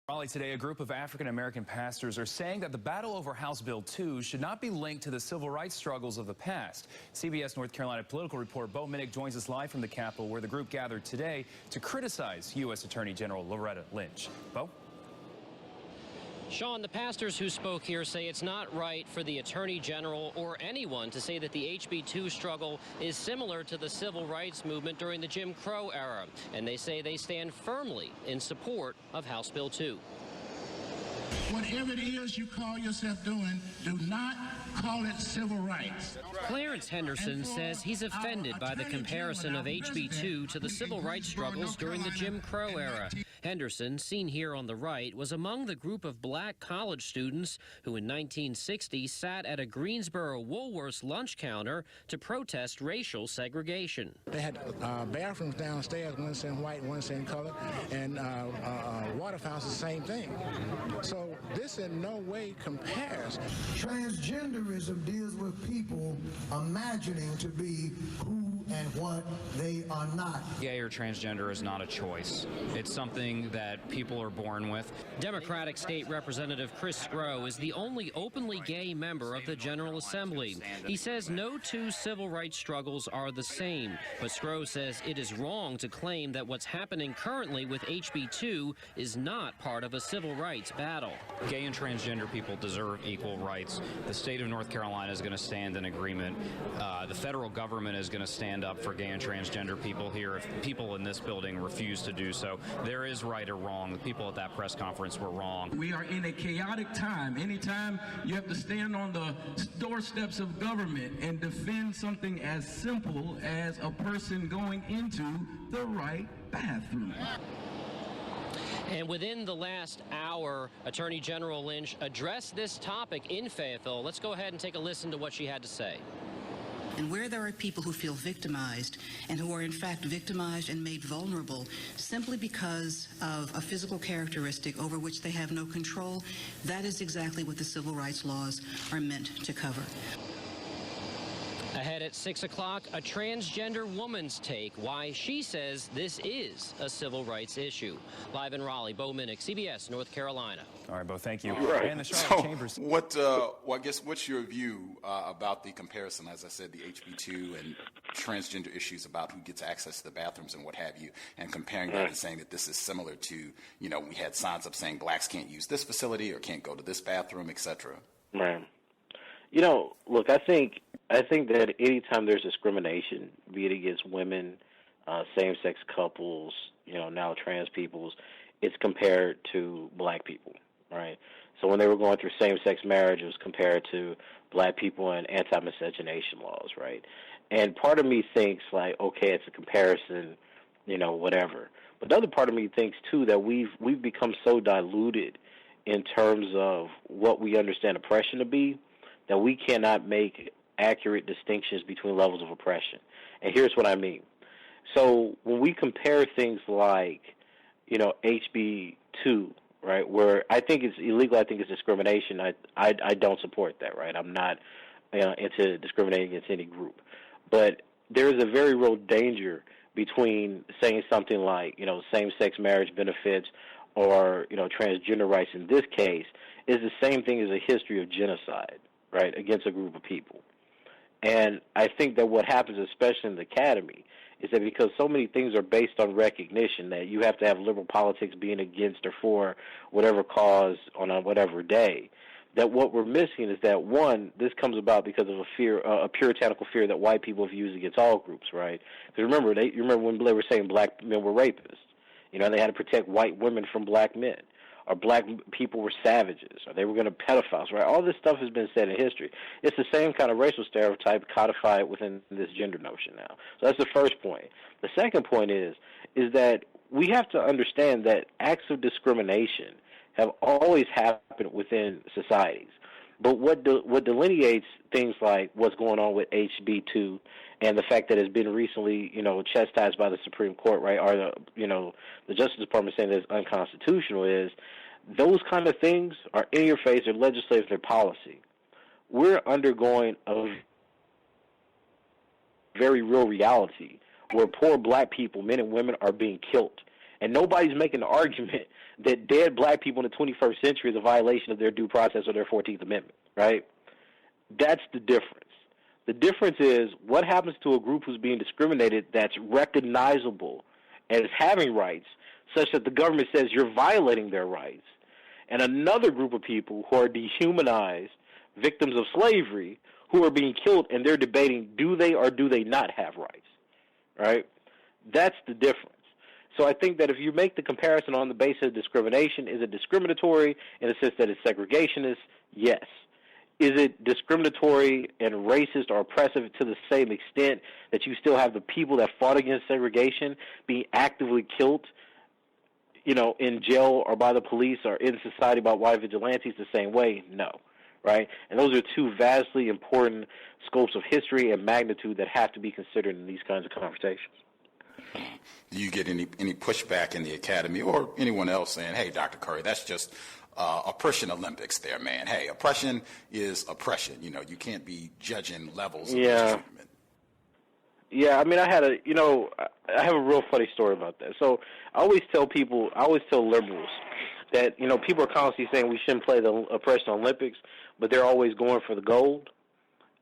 Raleigh today, a group of African-American pastors are saying that the battle over House Bill 2 should not be linked to the civil rights struggles of the past. CBS North Carolina political reporter Bo Minnick joins us live from the Capitol, where the group gathered today to criticize U.S. Attorney General Loretta Lynch. Bo? Sean, the pastors who spoke here say it's not right for the Attorney General or anyone to say that the HB2 struggle is similar to the civil rights movement during the Jim Crow era. And they say they stand firmly in support of House Bill 2. Whatever it is you call yourself doing, do not call it civil rights. Clarence Henderson says he's offended by the comparison of HB2 to the civil rights struggles during the Jim Crow era. Henderson, seen here on the right, was among the group of black college students who in 1960 sat at a Greensboro Woolworths lunch counter to protest racial segregation. They had bathrooms downstairs, one saying white, one saying color, and water fountains, the same thing. So this in no way compares. Transgenderism deals with people imagining to be who and what they are not. Gay or transgender is not a choice. It's something that people are born with. Democratic State Representative Chris Sgro is the only openly gay member of the General Assembly. He says no two civil rights struggles are the same, but Sgro says it is wrong to claim that what's happening currently with HB2 is not part of a civil rights battle. Gay and transgender people deserve equal rights. The state of North Carolina is going to stand in agreement. The federal government is going to stand up for gay and transgender people here if people in this building refuse to do so. There is right or wrong. The people at that press conference were wrong. We are in a chaotic time. Anytime you have to stand on the doorsteps of government and defend something as simple as a person going into the right bathroom. And within the last hour, Attorney General Lynch addressed this topic in Fayetteville. Let's go ahead and take a listen to what she had to say. And where there are people who feel victimized and who are in fact victimized and made vulnerable simply because of a physical characteristic over which they have no control, that is exactly what the civil rights laws are meant to cover. Ahead at 6 o'clock, a transgender woman's take why she says this is a civil rights issue. Live in Raleigh, Bo Minnick, CBS, North Carolina. All right, Bo, thank you. Right. And the Charlotte Chambers. I guess what's your view about the comparison, as I said, the HB2 and transgender issues about who gets access to the bathrooms and what have you, and comparing that and saying that this is similar to, we had signs up saying blacks can't use this facility or can't go to this bathroom, etc. Right. Look, I think that anytime there's discrimination, be it against women, same-sex couples, now trans peoples, it's compared to black people, right? So when they were going through same-sex marriage, it was compared to black people and anti-miscegenation laws, right? And part of me thinks, okay, it's a comparison, whatever. But the other part of me thinks, too, that we've become so diluted in terms of what we understand oppression to be that we cannot make accurate distinctions between levels of oppression. And here's what I mean. So when we compare things like, HB2, right, where I think it's illegal, I think it's discrimination, I don't support that, right? I'm not into discriminating against any group. But there is a very real danger between saying something like, same-sex marriage benefits or, transgender rights in this case is the same thing as a history of genocide, right, against a group of people. And I think that what happens, especially in the academy, is that because so many things are based on recognition that you have to have liberal politics being against or for whatever cause on a whatever day, that what we're missing is that, one, this comes about because of a fear, a puritanical fear that white people have used against all groups, right? Because you remember when they were saying black men were rapists, they had to protect white women from black men. Or black people were savages, or they were going to pedophiles, right? All this stuff has been said in history. It's the same kind of racial stereotype codified within this gender notion now. So that's the first point. The second point is that we have to understand that acts of discrimination have always happened within societies. But what delineates things like what's going on with HB2 and the fact that it's been recently, chastised by the Supreme Court, right, or the Justice Department saying that it's unconstitutional, is those kind of things are in your face, they're legislative, they're policy. We're undergoing a very real reality where poor black people, men and women, are being killed. And nobody's making the argument that dead black people in the 21st century is a violation of their due process or their 14th Amendment, right? That's the difference. The difference is what happens to a group who's being discriminated that's recognizable as having rights, such that the government says you're violating their rights, and another group of people who are dehumanized, victims of slavery, who are being killed, and they're debating, do they or do they not have rights, right? That's the difference. So I think that if you make the comparison on the basis of discrimination, is it discriminatory in the sense that it's segregationist? Yes. Is it discriminatory and racist or oppressive to the same extent that you still have the people that fought against segregation being actively killed, in jail or by the police or in society by white vigilantes the same way? No, right? And those are two vastly important scopes of history and magnitude that have to be considered in these kinds of conversations. Do you get any pushback in the academy or anyone else saying, hey, Dr. Curry, that's just oppression Olympics there, man. Hey, oppression is oppression. You can't be judging levels of treatment. Yeah, I mean, I have a real funny story about that. So I always tell liberals that, people are constantly saying we shouldn't play the oppression Olympics, but they're always going for the gold,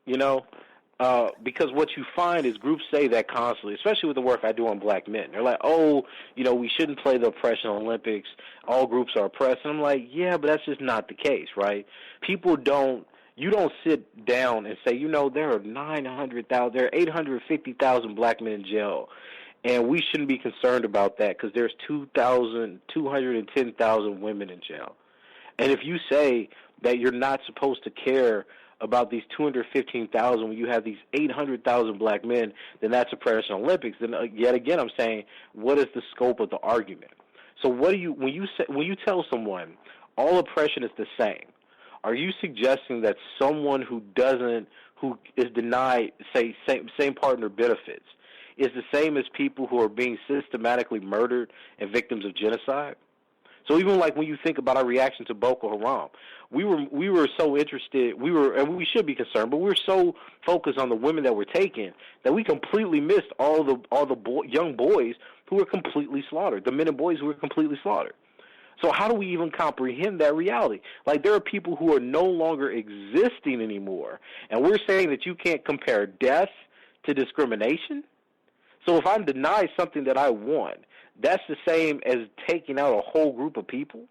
because what you find is groups say that constantly, especially with the work I do on black men. They're like, we shouldn't play the oppression Olympics. All groups are oppressed. And I'm like, yeah, but that's just not the case, right? You don't sit down and say, there are 850,000 black men in jail, and we shouldn't be concerned about that because there's 210,000 women in jail. And if you say that you're not supposed to care about these 215,000 when you have these 800,000 black men, then that's oppression Olympics. Then yet again, I'm saying, what is the scope of the argument? So when you tell someone all oppression is the same, are you suggesting that someone who is denied, say, same partner benefits is the same as people who are being systematically murdered and victims of genocide? So even like when you think about our reaction to Boko Haram, we were so interested, and we should be concerned, but we were so focused on the women that were taken that we completely missed all the young boys who were completely slaughtered, the men and boys who were completely slaughtered. So how do we even comprehend that reality? Like, there are people who are no longer existing anymore, and we're saying that you can't compare death to discrimination? So if I'm denied something that I want, that's the same as taking out a whole group of people?